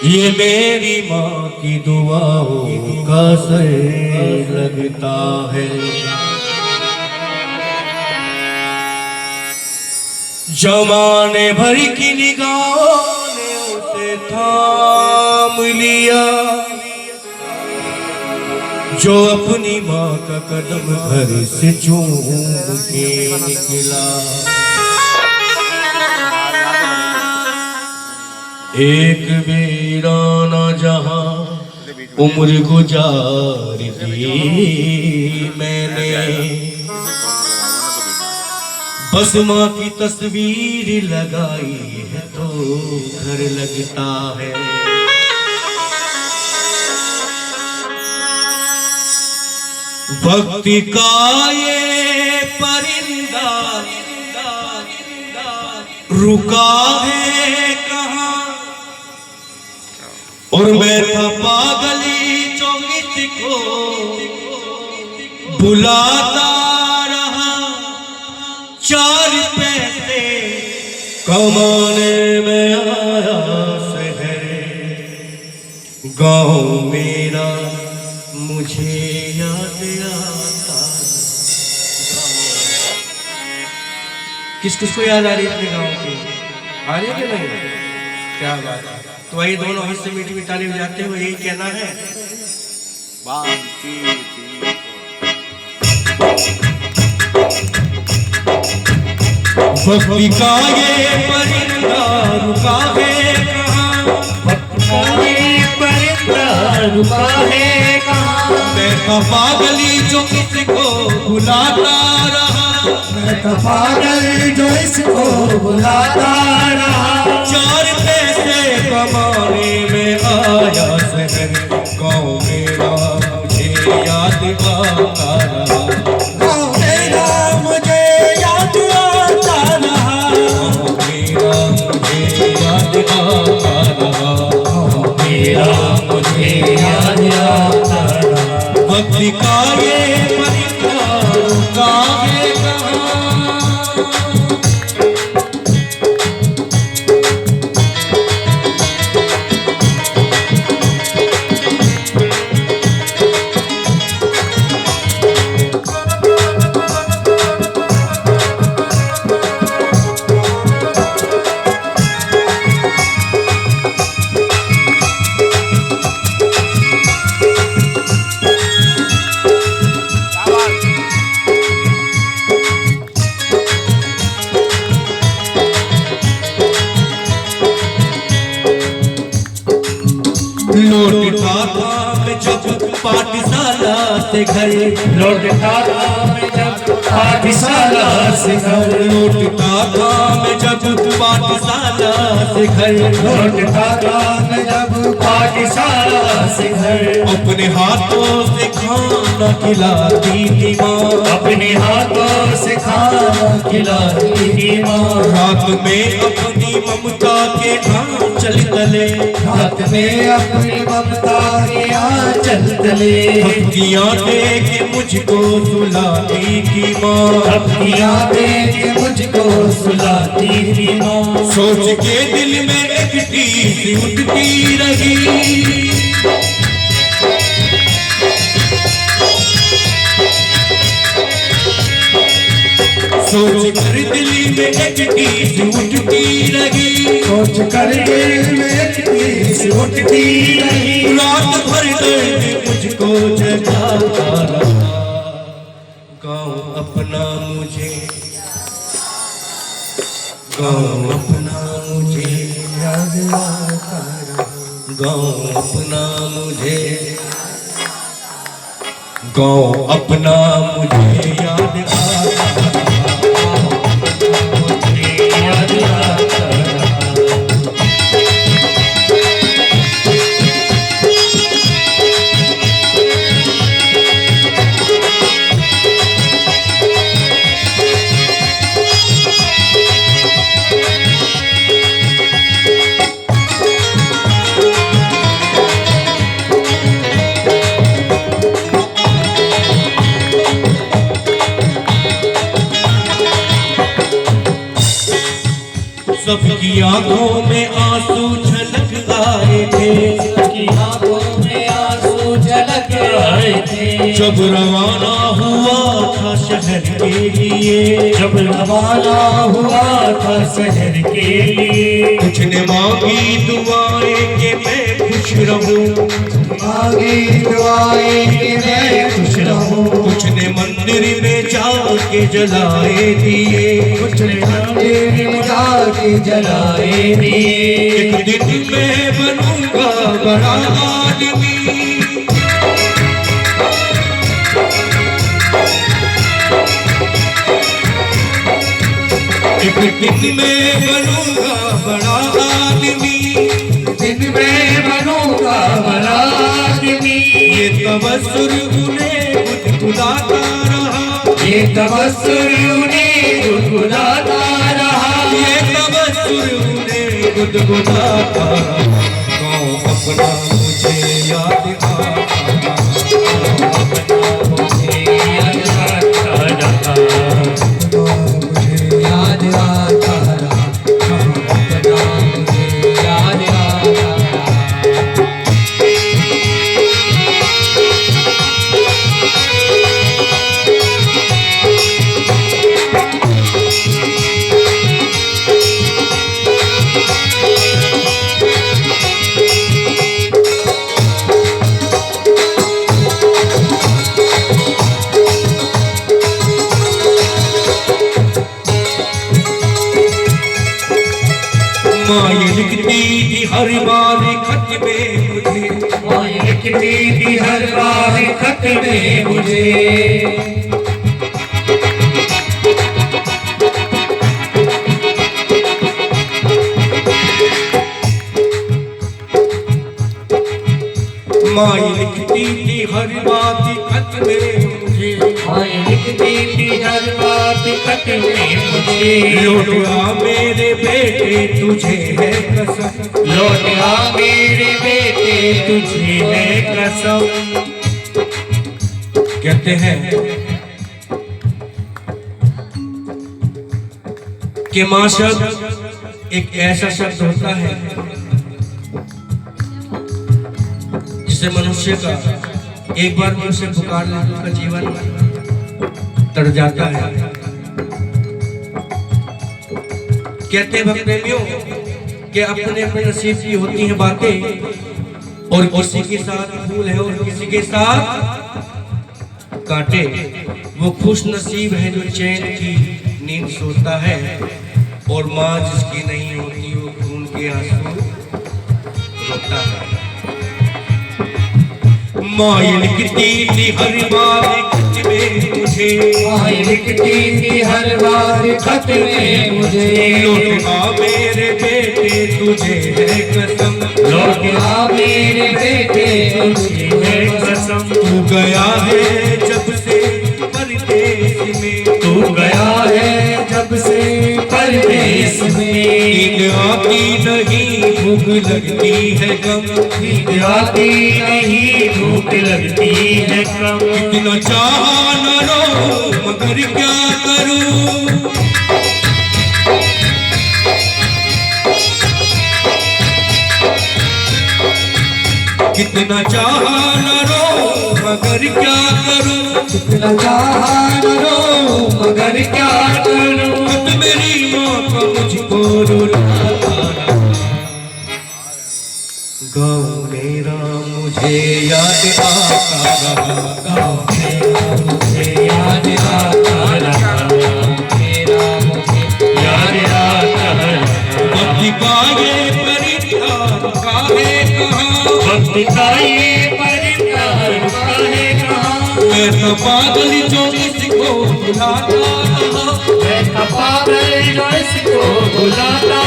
ये मेरी माँ की दुआओं का असर लगता है। जमाने भर की निगाहों ने उसे थाम लिया, जो अपनी माँ का कदम घर से चूम के निकला। एक वीराना जहां उम्र गुजार दी मैंने, बस माँ की तस्वीर लगाई है तो घर लगता है। भक्ति का ये परिंदा रुका है कहाँ, और मैं था पागली जो किसको बुलाता रहा। 4 पैसे कमाने में आया शहर, गाँव मेरा मुझे याद आता। किस किस को याद आ रही है अपने गाँव की? आ रही है कि नहीं? क्या बात है। तो वही दोनों हाथ से मीठी मीठी ताली बजाते हुए यही कहना है, भक्ति का ये परिंदा रुका है कहाँ, भक्ति का ये परिंदा रुका है कहाँ। मैं था पागली जो इसको बुलाता रहा, मैं था पागल जो इसको बुलाता रहा। 4 पैसे कमाने में आया शहर, गाँव मेरा मुझे याद आता रहा। गाँव मेरा मुझे याद आता रहा, गाँव मेरा मुझे याद आता रहा, गाँव मेरा मुझे याद आता रहा। भक्ति का ये परिंदा रुका है कहाँ। लौटता था मैं जब पाठशाला से घर, लौटता था मैं जब पाठशाला से घर, लौटता था मैं जब पाठशाला से घर, लौटता था मैं जब पाठशाला से घर। अपने हाथों से खाना खिलाती थी माँ, अपने हाथों से खाना खिलाती थी माँ। रात में अपनी ममता के आंचल तले, रात में अपनी ममता के आंचल तले धमकियाँ दे के मुझको सुलाती थी माँ, धमकियाँ दे के मुझको सुलाती थी माँ। सोच के दिल में एक टीस उठती रही, सोच कर दिल में एक टीस उठती रही, सोच कर दिल में एक टीस उठती रही। रात भर दर्द मुझको जगाता रहा, गाँव अपना मुझे, गाँव अपना मुझे याद आता रहा, गाँव अपना मुझे, गाँव अपना मुझे याद आता रहा। जिनकी आंखों में आंसू झलक आए थे, जिनकी आंखों में आंसू झलक आए थे। जब रवाना हुआ था शहर के लिए, जब रवाना हुआ था शहर के लिए, कुछ ने मांगी दुआएं कि मैं खुश रहूं, मांगी दुआएं कि मैं खुश रहूं। कुछ ने मंदिर में जाके जलाए दिए, कुछ ने मंदिर में जाके जलाए दिए। एक दिन मैं बनूंगा बड़ा आदमी, एक दिन मैं बनूंगा बड़ा आदमी, दिन में बनूंगा बड़ा आदमी। ये तबस्सुर उन्हें गुदगुदाता रहा, ये तबस्सुर उन्हें गुदगुदाता रहा, ये तबस्सुर उन्हें गुदगुदाता रहा। गाँव अपना मुझे याद आता, मुझे याद आता रहा, मुझे याद आता रहा, अपना मुझे याद आता रहा। माँ ये लिखती थी हर बार खत में मुझे, माँ ये लिखती थी हर बार खत में मुझे। माँ ये लिखती थी हर बात खत में मुझे, माँ ये लिखती थी हर बात खत में मुझे। लौट आ मेरे बेटे तुझे है कसम, लौट आ मेरे बेटे तुझे है कसम। कहते हैं कि माँ शब्द एक ऐसा शब्द होता है जिसे मनुष्य का एक बार भी उसे पुकार ले तो उसका जीवन तर जाता है। कहते हैं भक्त प्रेमियों कि अपने अपने नसीब की होती हैं बातें, और किसी के साथ फूल है और किसी के साथ कांटे। वो खुश नसीब है जो चैन की नींद सोता है, और माँ जिसकी नहीं होती वो खून के आंसू रोता है। माँ ये लिखती थी हर बार खत में मुझे, माँ ये लिखती थी हर बार खत में मुझे। लौट आ मेरे बेटे तुझे है कसम, लौट आ मेरे बेटे तुझे है कसम। तू गया है जब से परदेश में, तू गया है जब से परदेश में। नींद आती नहीं भूख लगती है गम, नींद आती नहीं भूख लगती है कम। कितना चाहा न रो मगर क्या करूं, कितना चाहा न रो मगर क्या करूं, कितना चाहा न रो मगर क्या करूं। खत मेरी माँ का मुझको रुलाता रहा। गाँव मेरा मुझे याद आता रहा, गाँव मेरा मुझे याद आता रहा, मेरा मुझे याद आता रहा। वक्त का ये परित्याग काहे कहाँ, वक्त का ये परित्याग काहे कहाँ। मैं तो पागल जो इसको बुलाता रहा, मैं तो पागल जो इसको बुलाता